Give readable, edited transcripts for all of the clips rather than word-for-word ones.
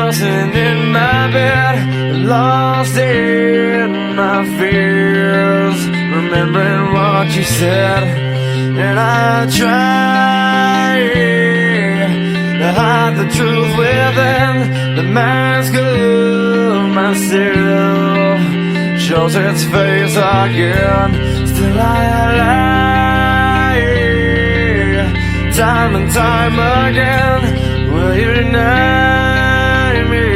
tossing in my bed, lost in my fears, remembering what you said. And I try to hide the truth within the mask of myself, shows its face again. Still I lie, time and time again. Will you deny me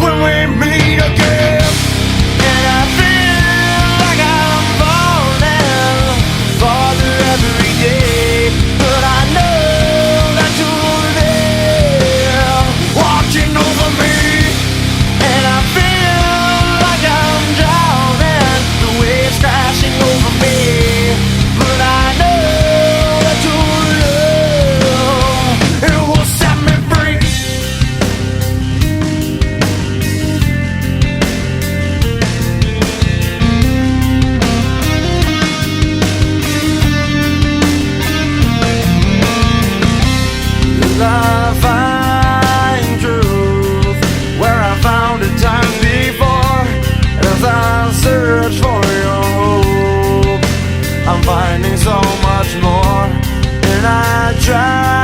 when we meet again? And I feel like I'm falling farther every day, but I know that you're there, watching over me. And I feel like I'm drowning, the waves crashing over me, but I know that your love, it will set me free. I find truth where I found it time before. As I search for your hope, I'm finding so much more. And I try